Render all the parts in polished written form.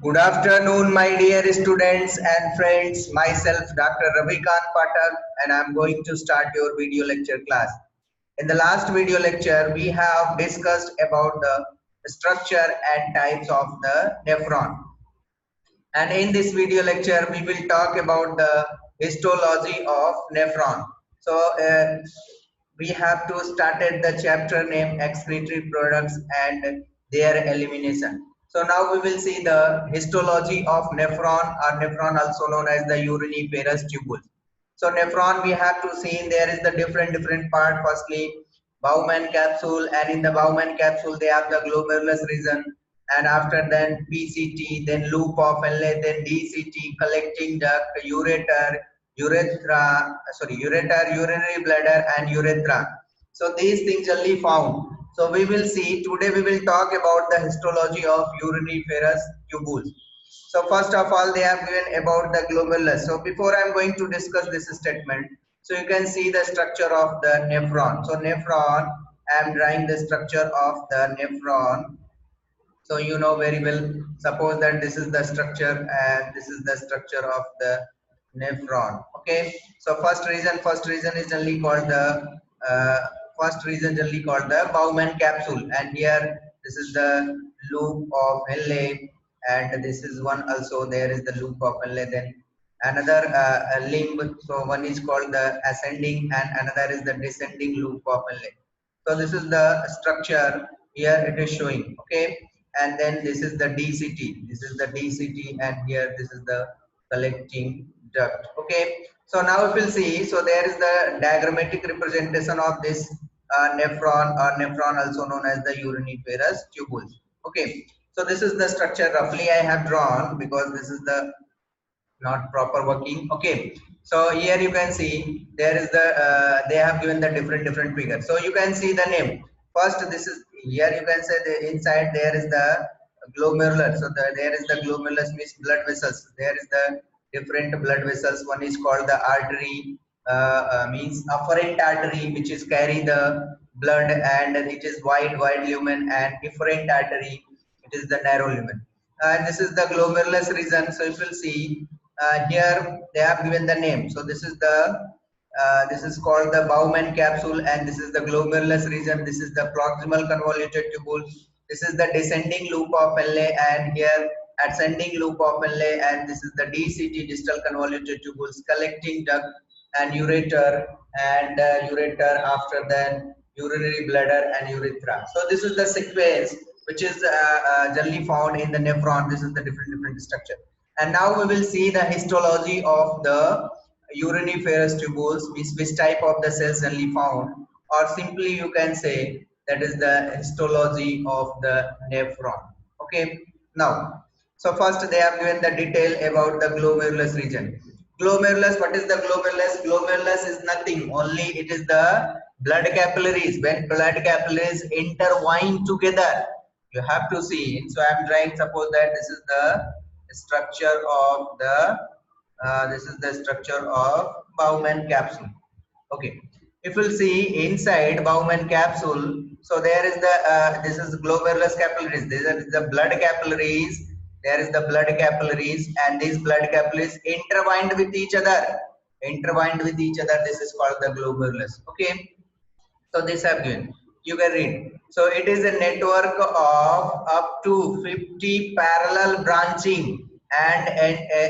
Good afternoon, my dear students and friends. Myself, Dr. Ravikant Patak, and I'm going to start your video lecture class. In the last video lecture, we have discussed about the structure and types of the nephron. And in this video lecture, we will talk about the histology of nephron. So, we have to started the chapter name excretory products and their elimination. So now we will see the histology of nephron, or nephron also known as the uriniferous tubule. So nephron, we have to see there is the different part. Firstly, Bowman capsule, and in the Bowman capsule they have the glomerulus region, and after then PCT, then loop of Henle, then DCT, collecting duct, ureter, urinary bladder, and urethra. So these things only found. So we will see today. We will talk about the histology of uriniferous tubules. So first of all, they have given about the glomerulus. So before I am going to discuss this statement, so you can see the structure of the nephron. So nephron, I am drawing the structure of the nephron. So you know very well. Suppose that this is the structure and this is the structure of the nephron. Okay. So first region is generally called the uh, Bowman capsule, and here this is the loop of Henle, and this is one also. There is the loop of Henle. Then another limb. So one is called the ascending, and another is the descending loop of Henle. So this is the structure here it is showing. Okay, and then this is the DCT. This is the DCT, and here this is the collecting duct. Okay, so now if we'll see, so there is the diagrammatic representation of this nephron, or nephron also known as the uriniferous tubules. Okay, so this is the structure roughly I have drawn, because this is the not proper working. Okay, so here you can see there is the they have given the different figures. So you can see the name first. This is here you can say the inside there is the glomerular. So there is the glomerulus means blood vessels. There is the different blood vessels. One is called the artery, means afferent artery, which is carry the blood, and it is wide lumen, and efferent artery, it is the narrow lumen. And this is the glomerulus region. So if you will see here they have given the name. So this is called the Bowman capsule, and this is the glomerulus region. This is the proximal convoluted tubule. This is the descending loop of Henle, and here ascending loop of Henle, and this is the DCT, distal convoluted tubules, collecting duct, and ureter, and ureter, after that urinary bladder and urethra. So this is the sequence which is generally found in the nephron. This is the different structure. And now we will see the histology of the uriniferous tubules, which type of the cells generally found, or simply you can say that is the histology of the nephron. Okay, now, so first they have given the detail about the glomerulus region. Glomerulus, what is the glomerulus? Glomerulus is nothing, only it is the blood capillaries. When blood capillaries intertwine together, you have to see. So I am trying, suppose that this is the structure of the Bowman capsule. Okay, if we'll see inside Bowman capsule, so there is the this is glomerulus capillaries. These are the blood capillaries. There is the blood capillaries, and these blood capillaries intertwined with each other. Intertwined with each other. This is called the glomerulus. Okay. So this have given. You can read. So it is a network of up to 50 parallel branching and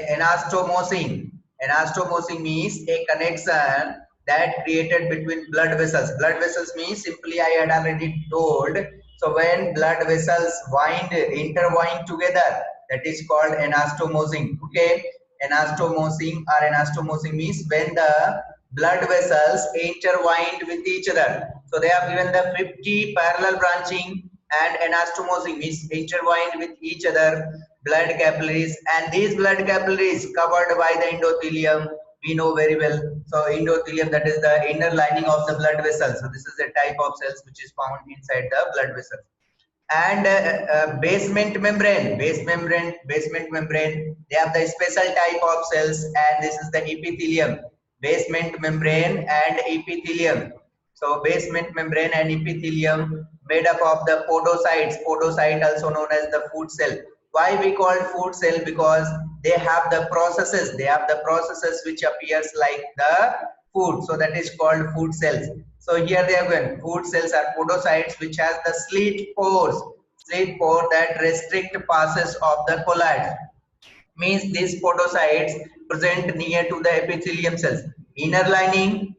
anastomosing. Anastomosing means a connection that created between blood vessels. Blood vessels means, simply I had already told. So when blood vessels intertwine together, that is called anastomosing. Okay, anastomosing or anastomosing means when the blood vessels intertwined with each other. So they have given the 50 parallel branching and anastomosing means intertwined with each other blood capillaries, and these blood capillaries covered by the endothelium. We know very well. So endothelium, that is the inner lining of the blood vessels. So this is a type of cells which is found inside the blood vessels. And basement membrane, they have the special type of cells, and this is the epithelium. Basement membrane and epithelium. So basement membrane and epithelium made up of the podocytes. Podocyte also known as the food cell. Why we call food cell? Because they have the processes. They have the processes which appears like the food. So that is called food cells. So here they are given. Food cells are podocytes which has the slit pores. Slit pore that restrict passes of the colloids. Means these podocytes present near to the epithelium cells. Inner lining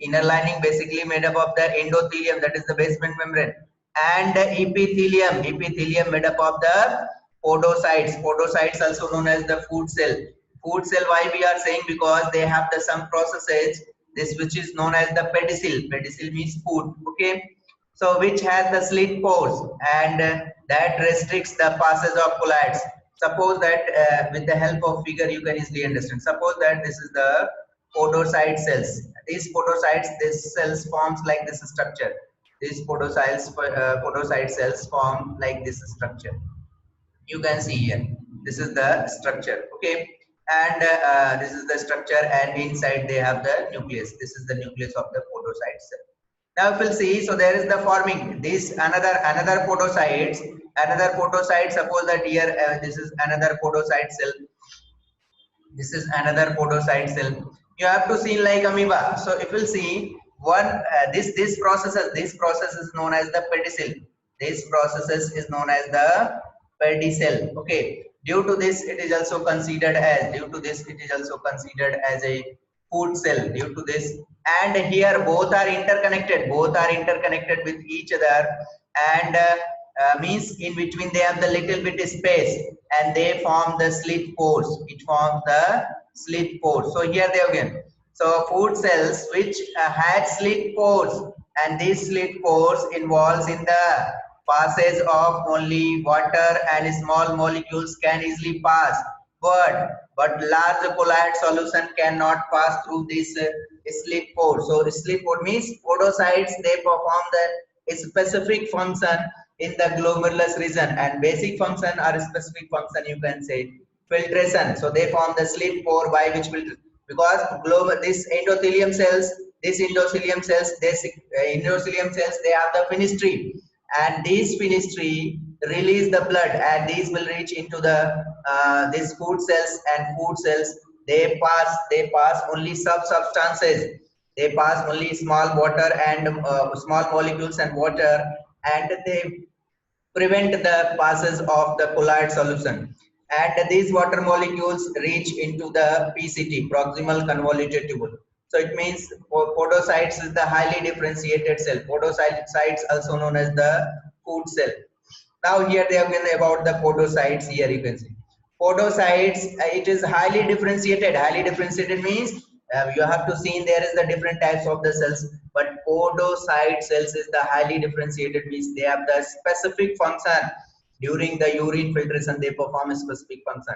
basically made up of the endothelium, that is the basement membrane, and the epithelium made up of the podocytes. Podocytes also known as the food cell. Food cell, why we are saying? Because they have the some processes, this which is known as the pedicel. Pedicel means food, okay? So which has the slit pores, and that restricts the passes of colloids. Suppose that with the help of figure you can easily understand. Suppose that this is the podocyte cells. These podocytes, this cells forms like this structure. These podocyte cells form like this structure. You can see here. This is the structure, okay? And this is the structure, and inside they have the nucleus. This is the nucleus of the podocyte cell. Now if we'll see, so there is the forming this another podocytes, another podocyte. Suppose that here this is another podocyte cell. This is another podocyte cell. You have to see like amoeba. So if we'll see one this process is known as the pedicel. This process is known as the pedicel, okay? Due to this it is also considered as a food cell. Due to this, and here both are interconnected with each other, and means in between they have the little bit space, and they form the slit pores. It forms the slit pores. So here they again. So food cells which had slit pores, and these slit pores involves in the passage of only water, and small molecules can easily pass, but large colloid solution cannot pass through this slit pore. So slit pore means podocytes, they perform the specific function in the glomerulus region, and basic function or specific function you can say filtration. So they form the slit pore by which filter, because this endothelium cells, they have the fenestrine, and these fenestrine release the blood, and these will reach into the these food cells, and food cells, they pass only substances. They pass only small water and small molecules and water, and they prevent the passes of the colloid solution, and these water molecules reach into the PCT, proximal convoluted tubule. So it means podocytes is the highly differentiated cell. Podocytes also known as the food cell. Now here they have been about the podocytes. Here you can see podocytes, it is highly differentiated. Highly differentiated means you have to see there is the different types of the cells, but podocyte cells is the highly differentiated, means they have the specific function. During the urine filtration they perform a specific function.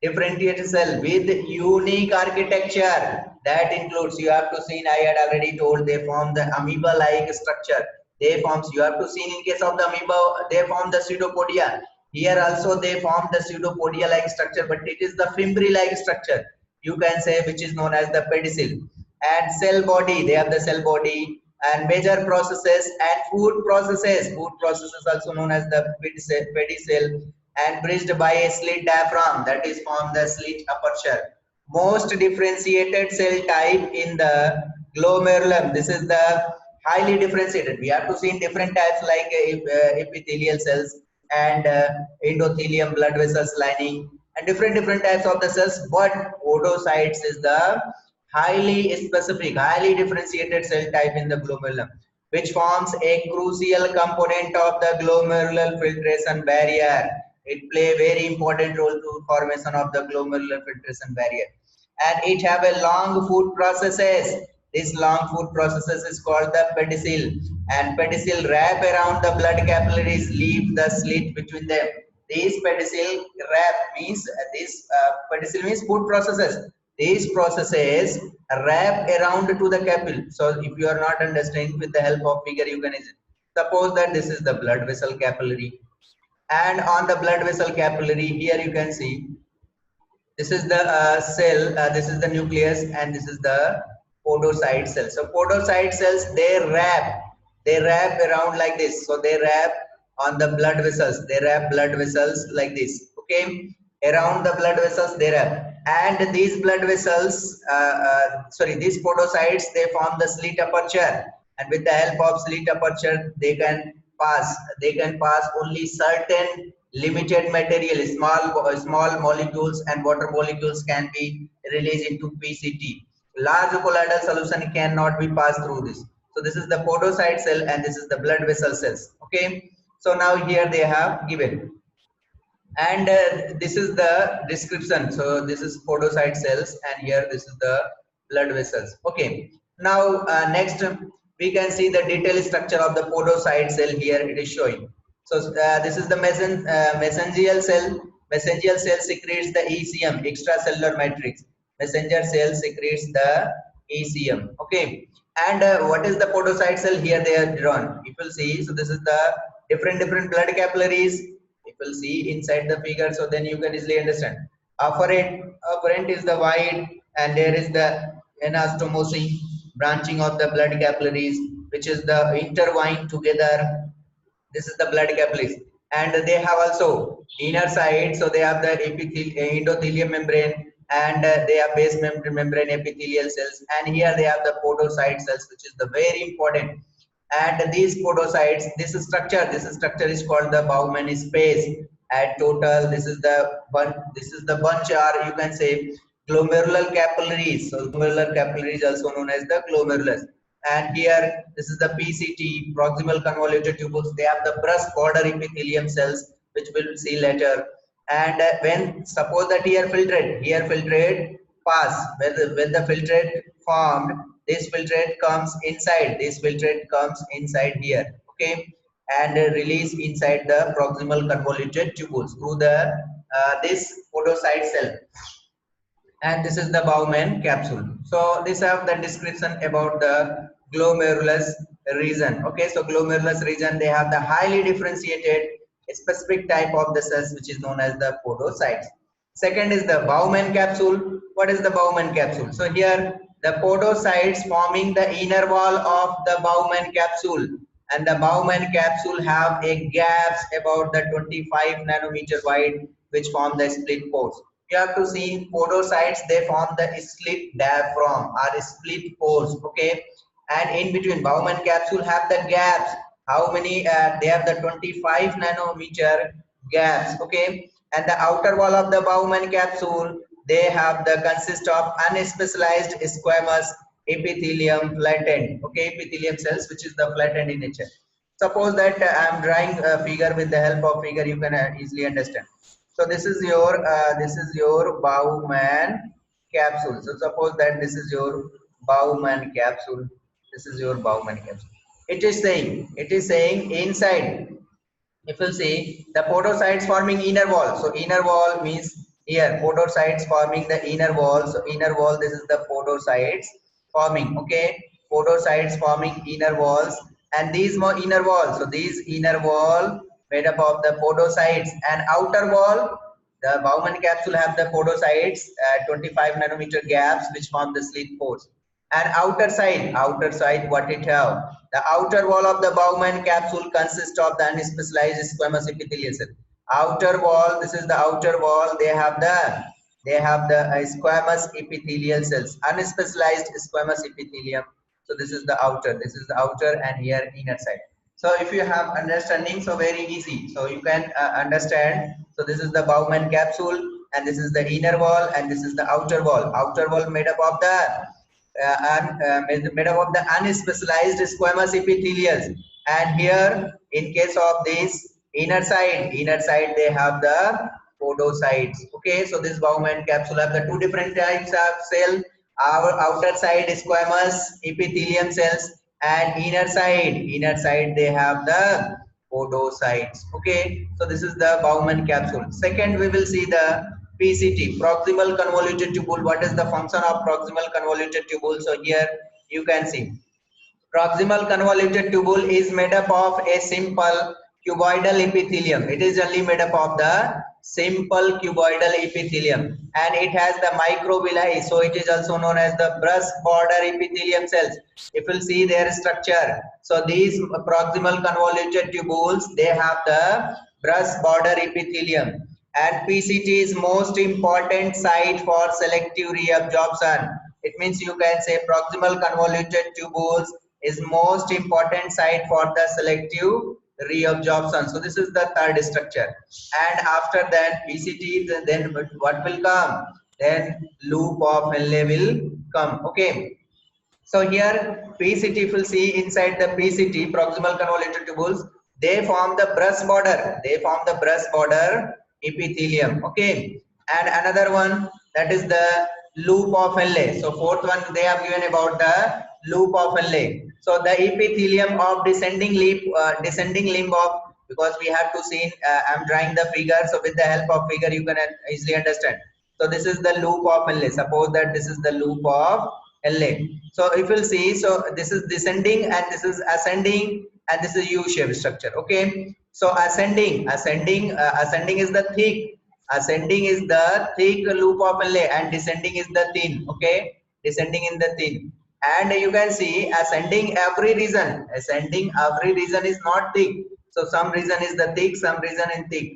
Differentiated cell with unique architecture, that includes, you have to see, I had already told, they form the amoeba like structure. They forms, you have to see, in case of the amoeba they form the pseudopodia. Here also they form the pseudopodia like structure, but it is the fimbrial like structure, you can say, which is known as the pedicel. And cell body, they have the cell body, and major processes and food processes. Food processes also known as the pedicel, and bridged by a slit diaphragm, that is form the slit aperture. Most differentiated cell type in the glomerulum. This is the highly differentiated. We have to see in different types like epithelial cells, and endothelium, blood vessels lining, and different types of the cells. But podocytes is the highly specific, highly differentiated cell type in the glomerulum, which forms a crucial component of the glomerular filtration barrier. It play a very important role to formation of the glomerular filtration barrier, and it have a long food processes. This long food processes is called the pedicel, and pedicel wrap around the blood capillaries, leave the slit between them. These pedicel wrap means pedicel means food processes. These processes wrap around to the capillary. So if you are not understanding, with the help of figure you can suppose that this is the blood vessel capillary, and on the blood vessel capillary here you can see this is the cell, this is the nucleus, and this is the podocyte cell. So podocyte cells, they wrap around like this. So they wrap on the blood vessels, they wrap blood vessels like this, Okay, around the blood vessels there are, and these blood vessels, these podocytes, they form the slit aperture, and with the help of slit aperture they can pass only certain limited material, small molecules and water molecules can be released into PCT. Large colloidal solution cannot be passed through this. So this is the podocyte cell and this is the blood vessel cells. Okay, so now here they have given, and this is the description. So this is podocyte cells and here this is the blood vessels. Okay, now next we can see the detailed structure of the podocyte cell. Here it is showing. So this is the mesangial cell. Mesangial cell secretes the ECM, extracellular matrix. Messenger cell secretes the ECM. Okay, and what is the podocyte cell? Here they are drawn. You will see. So this is the different blood capillaries. You will see inside the figure, so then you can easily understand. Afferent is the white, and there is the anastomosis, branching of the blood capillaries, which is the intertwined together. This is the blood capillaries, and they have also inner side. So they have the endothelium membrane, and they have base membrane epithelial cells, and here they have the podocyte cells, which is the very important. And these podocytes, this structure is called the Bowman space. At total, this is the bunch, or you can say glomerular capillaries. So glomerular capillaries also known as the glomerulus. And here this is the PCT, proximal convoluted tubules. They have the breast border epithelium cells, which we'll see later. And when suppose that here filtrate pass, when the filtrate formed, this filtrate comes inside here. Okay, and release inside the proximal convoluted tubules through the this podocyte cell, and this is the Bowman capsule. So this have the description about the glomerulus region. Okay, so glomerulus region, they have the highly differentiated specific type of the cells, which is known as the podocytes. Second is the Bowman capsule. What is the Bowman capsule? So here the podocytes forming the inner wall of the Bowman capsule, and the Bowman capsule have a gaps about the 25 nanometer wide, which form the split pores. You have to see podocytes, they form the slit diaphragm or split pores. Okay, and in between Bowman capsule have the gaps. How many? They have the 25 nanometer gaps. Okay, and the outer wall of the Bowman capsule, they have the consist of unspecialized squamous epithelium flattened. Okay, epithelium cells, which is the flattened in nature. Suppose that I am drawing a figure. With the help of figure you can easily understand. So this is your Bowman capsule. So suppose that this is your Bowman capsule. This is your Bowman capsule. It is saying inside. If you see the podocytes forming inner wall. So inner wall means here podocytes forming the inner wall. So inner wall, this is the podocytes forming. Okay, podocytes forming inner walls, and these more inner walls. So these inner wall made up of the podocytes, and outer wall, the Bowman capsule have the podocytes 25 nanometer gaps, which form the slit pores. And outer side what it have? The outer wall of the Bowman capsule consists of the unspecialized squamous epithelial cell. Outer wall, this is the outer wall. They have the squamous epithelial cells, unspecialized squamous epithelium. So this is the outer, and here inner side. So if you have understanding, so very easy. So you can understand. So this is the Bowman capsule, and this is the inner wall, and this is the outer wall. Outer wall made up of the made up of the unspecialized squamous epithelials, and here in case of this inner side they have the podocytes. Okay, so this Bowman capsule have the two different types of cell. Our outer side squamous epithelium cells, and inner side they have the podocytes. Okay, so this is the Bowman capsule. Second, we will see the PCT, proximal convoluted tubule. What is the function of proximal convoluted tubule? So here you can see proximal convoluted tubule is made up of a simple cuboidal epithelium. It is only made up of the simple cuboidal epithelium, and it has the microvilli. So it is also known as the breast border epithelium cells. If you see their structure, so these proximal convoluted tubules, they have the breast border epithelium, And PCT is most important site for selective reabsorption. It means you can say proximal convoluted tubules is most important site for the selective reabsorption. So this is the third structure. And after that PCT, then what will come? Then loop of Henle will come. Okay. So here PCT, if you see inside the PCT, proximal convoluted tubules, they form the brush border. They form the brush border epithelium. Okay. And another one, that is the loop of Henle. So fourth one they have given about the loop of Henle. So the epithelium of descending limb of, because we have to see, I'm drawing the figure. So with the help of figure you can easily understand. So this is the loop of Henle. Suppose that this is the loop of LA. So if you'll see, so this is descending and this is ascending and this is U-shaped structure. Okay. So ascending is the thick loop of LA, and descending is the thin. Okay. Descending in the thin. And you can see ascending every region is not thick. So some region is the thick, some region is thick.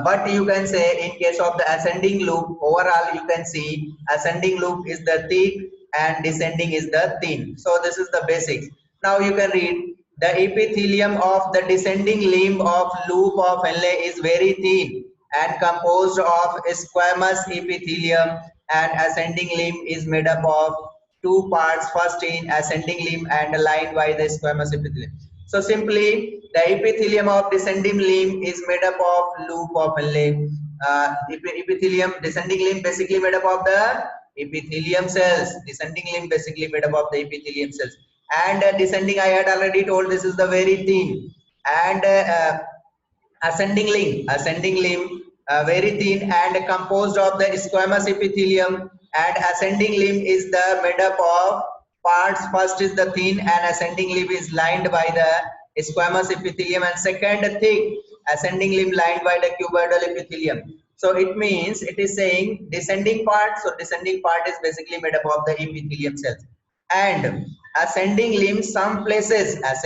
But you can say in case of the ascending loop, overall you can see ascending loop is the thick and descending is the thin. So this is the basics. Now you can read the epithelium of the descending limb of loop of Henle is very thin and composed of squamous epithelium, and ascending limb is made up of two parts, first in ascending limb and lined by the squamous epithelium. So simply the epithelium of descending limb is made up of loop of Henle. Epithelium, descending limb basically made up of the epithelium cells. Descending limb basically made up of the epithelium cells. And descending, I had already told, this is the very thin. And ascending limb very thin and composed of the squamous epithelium, and ascending limb is the made up of parts, first is the thin and ascending limb is lined by the squamous epithelium, and second thick ascending limb lined by the cuboidal epithelium. So it means it is saying descending part, so descending part is basically made up of the epithelium cells. And ascending limb, some places is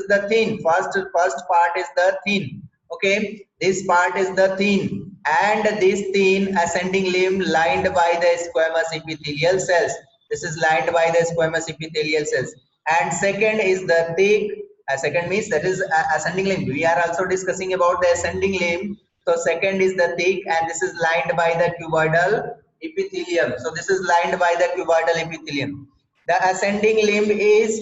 the thin. First part is the thin. Okay, this part is the thin, and this thin ascending limb lined by the squamous epithelial cells. This is lined by the squamous epithelial cells. And second is the thick. Second means that is ascending limb. We are also discussing about the ascending limb. So second is the thick, and this is lined by the cuboidal epithelium. So this is lined by the cuboidal epithelium. The ascending limb is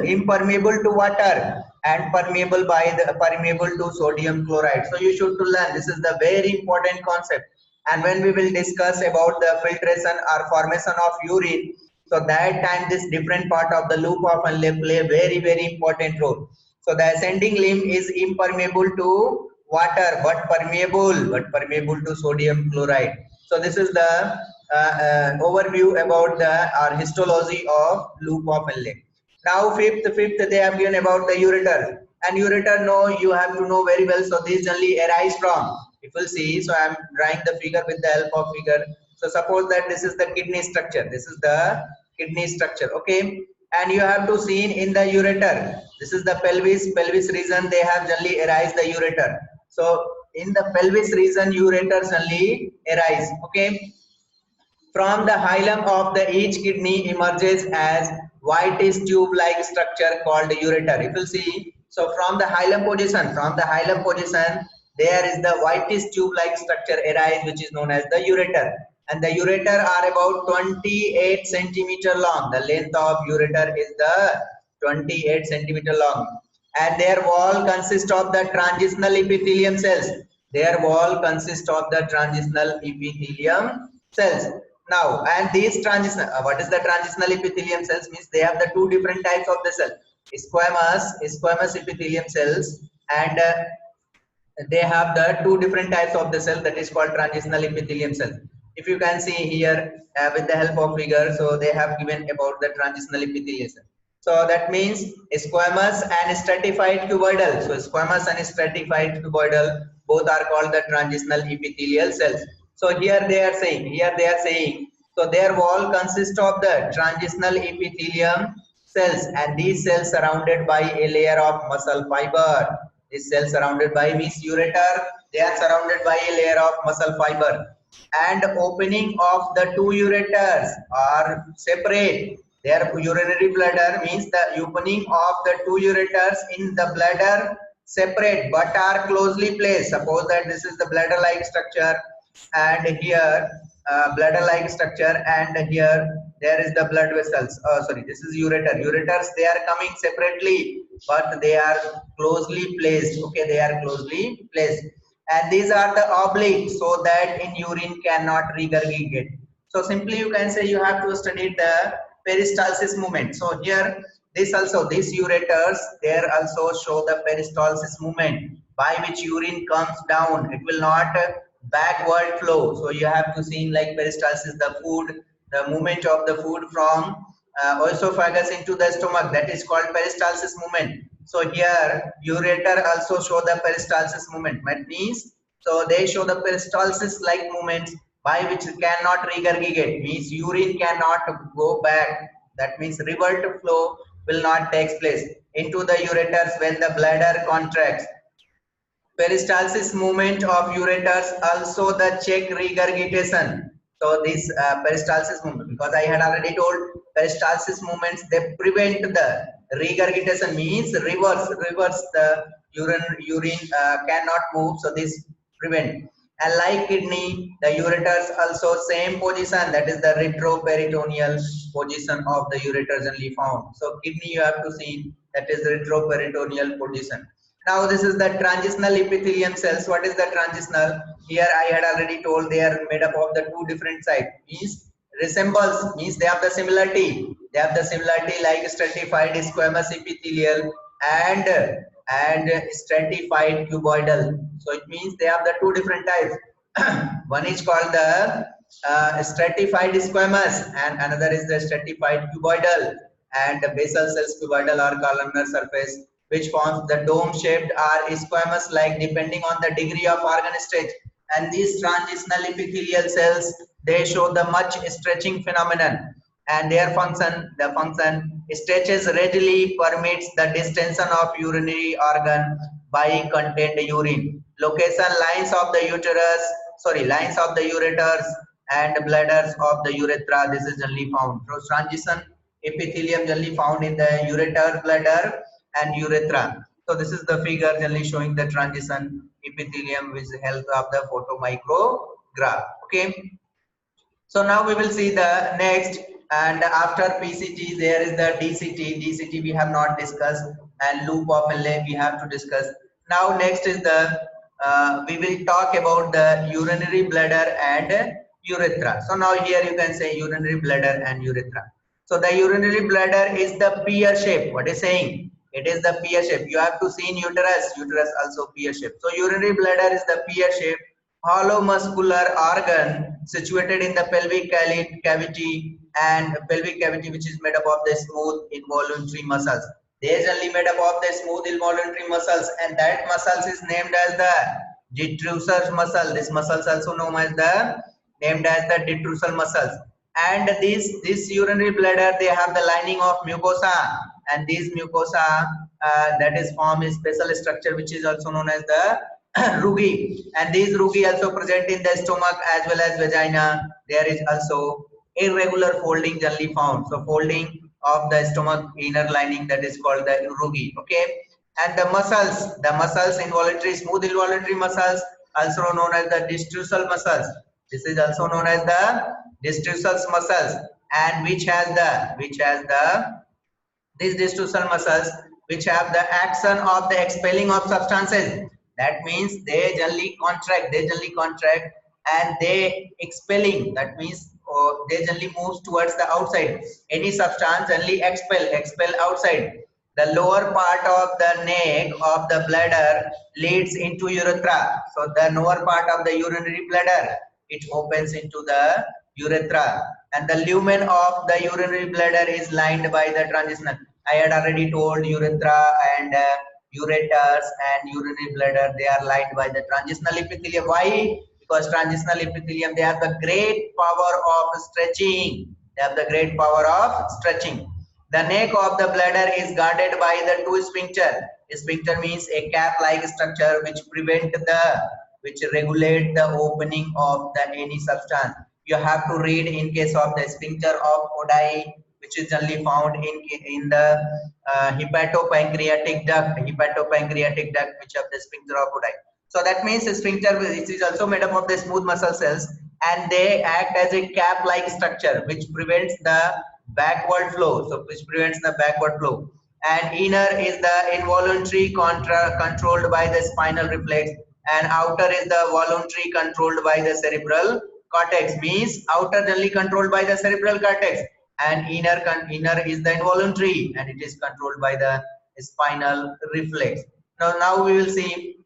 impermeable to water and permeable to sodium chloride. So you should to learn, this is the very important concept. And when we will discuss about the filtration or formation of urine, so that time this different part of the loop of Henle play very important role. So the ascending limb is impermeable to water but permeable to sodium chloride. So this is the overview about the histology of loop of Henle. Now fifth they have given about the ureter, and ureter, no, you have to know very well. So these generally arise from, if you see, so I am drawing the figure with the help of figure. So suppose that this is the kidney structure, okay, and you have to see in the ureter, this is the pelvis region, they have generally arise the ureter. So in the pelvis region ureter generally arise. Okay, from the hilum of the each kidney emerges as whitish tube-like structure called ureter. If you see, so from the hilum position, there is the whitish tube-like structure arise, which is known as the ureter. And the ureter are about 28 centimeter long. The length of ureter is the 28 centimeter long, and their wall consists of the transitional epithelium cells. Now, and these transitional, what is the transitional epithelium cells? Means they have the two different types of the cell, squamous epithelium cells, and they have the two different types of the cell, that is called transitional epithelium cells. If you can see here with the help of figure, so they have given about the transitional epithelium cell. So that means squamous and stratified cuboidal. So squamous and stratified cuboidal both are called the transitional epithelial cells. So here they are saying, so their wall consists of the transitional epithelium cells, and these cells surrounded by a layer of muscle fiber. This cell surrounded by means ureter They are surrounded by a layer of muscle fiber, and opening of the two ureters are separate. Their urinary bladder means the opening of the two ureters in the bladder separate but are closely placed. Suppose that this is the bladder like structure, and here bladder like structure, and here there is the blood vessels. Sorry, this is ureter. Ureters, they are coming separately but they are closely placed. Okay, they are closely placed, and these are the oblique so that in urine cannot regurgitate. So simply you can say you have to study the peristalsis movement. So here this also, these ureters, there also show the peristalsis movement by which urine comes down. It will not backward flow. So you have to see like peristalsis, the food, the movement of the food from esophagus into the stomach, that is called peristalsis movement. So here ureter also show the peristalsis movement. That means, so they show the peristalsis like movements by which cannot regurgitate, means urine cannot go back. That means revert flow will not take place into the ureters when the bladder contracts. Peristalsis movement of ureters also the check regurgitation. So this peristalsis movement, because I had already told, peristalsis movements, they prevent the regurgitation, means reverse the urine cannot move. So this prevent. And like kidney, the ureters also same position, that is the retroperitoneal position of the ureters only found. So kidney you have to see, that is retroperitoneal position. Now this is the transitional epithelium cells. What is the transitional? Here I had already told they are made up of the two different sides. Means resembles, means they have the similarity. They have the similarity like stratified squamous epithelial and stratified cuboidal. So it means they have the two different types. One is called the stratified squamous and another is the stratified cuboidal. And the basal cells, cuboidal or columnar surface, which forms the dome shaped or squamous like depending on the degree of organ stretch. And these transitional epithelial cells, they show the much stretching phenomenon, and their function, the function stretches readily permits the distension of urinary organ by contained urine. Location lines of the uterus, sorry, lines of the ureters and bladders of the urethra. This is generally found. So transition epithelium generally found in the ureter, bladder and urethra. So this is the figure generally showing the transition epithelium with the help of the photomicrograph. Okay. So now we will see the next, and after PCG there is the DCT. DCT we have not discussed, and loop of Henle we have to discuss. Now next is the we will talk about the urinary bladder and urethra. So now here you can say urinary bladder and urethra. So the urinary bladder is the pear shape. What is saying? It is the pear shape. You have to see in uterus. Uterus also pear shape. So urinary bladder is the pear shape hollow muscular organ situated in the pelvic cavity, and pelvic cavity which is made up of the smooth involuntary muscles. They are generally made up of the smooth involuntary muscles, and that muscles is named as the detrusor muscle. This muscles also known as the named as the detrusor muscles. And this urinary bladder, they have the lining of mucosa, and these mucosa that is form a special structure which is also known as the rugi, and these rugi also present in the stomach as well as vagina. There is also irregular folding generally found. So folding of the stomach inner lining, that is called the rugi. Okay. And the muscles involuntary, smooth involuntary muscles, also known as the distrusal muscles. This is also known as the distrusal muscles, and which has the these distrusal muscles which have the action of the expelling of substances. That means they generally contract and they expelling. That means they generally moves towards the outside. Any substance generally expel outside. The lower part of the neck of the bladder leads into urethra. So the lower part of the urinary bladder, it opens into the urethra, and the lumen of the urinary bladder is lined by the transitional. I had already told urethra and ureters and urinary bladder, they are lined by the transitional epithelium. Why? Because transitional epithelium, they have the great power of stretching. They have the great power of stretching. The neck of the bladder is guarded by the two sphincter. Sphincter means a cap-like structure which prevent the which regulate the opening of the any substance. You have to read in case of the sphincter of Oddi, which is only found in the hepatopancreatic duct, which of the sphincter of Oddi. So that means the sphincter is also made up of the smooth muscle cells, and they act as a cap-like structure which prevents the backward flow. So which prevents the backward flow. And inner is the involuntary controlled by the spinal reflex, and outer is the voluntary controlled by the cerebral cortex. Means outer generally controlled by the cerebral cortex, and inner is the involuntary, and it is controlled by the spinal reflex. Now we will see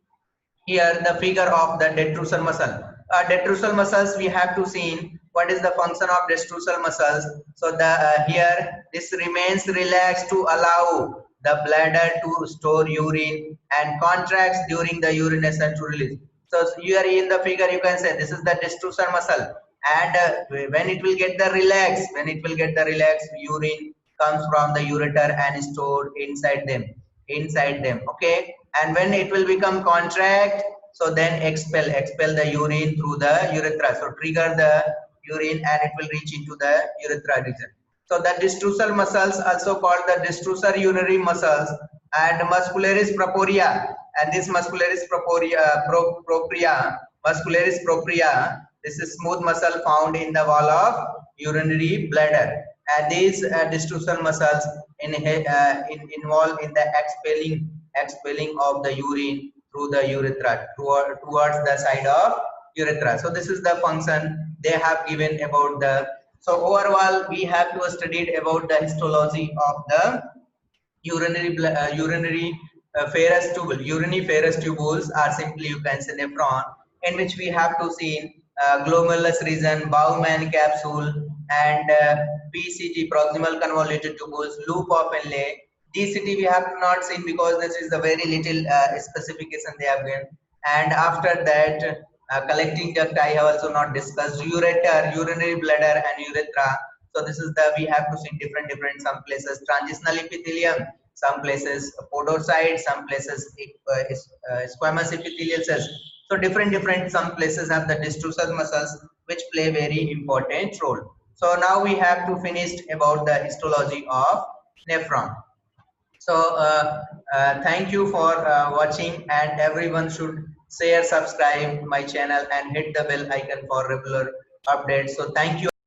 here the figure of the detrusor muscle. Detrusor muscles, we have to see what is the function of detrusor muscles. So the here this remains relaxed to allow the bladder to store urine and contracts during the urination to release. So here in the figure you can say this is the detrusor muscle, and when it will get the relax, urine comes from the ureter and stored inside them. Okay, and when it will become contract, so then expel the urine through the urethra. So trigger the urine and it will reach into the urethra region. So the detrusor muscles, also called the detrusor urinary muscles, and muscularis propria, and this muscularis propria, this is smooth muscle found in the wall of urinary bladder, and these detrusor muscles involved in the expelling of the urine through the urethra towards the side of urethra. So this is the function they have given about the. So overall we have to study about the histology of the urinary ferrous tubules, are simply you can say nephron, in which we have to see glomerulus region, Bowman capsule, and PCT, proximal convoluted tubules, loop of Henle. DCT we have not seen because this is the very little specification they have given. And after that, collecting duct I have also not discussed. Ureter, urinary bladder, and urethra. So this is the we have to see different some places transitional epithelium, some places podocyte, some places squamous epithelial cells. So different some places have the detrusor muscles which play very important role. So now we have to finish about the histology of nephron. So thank you for watching, and everyone should share, subscribe my channel, and hit the bell icon for regular updates. So thank you.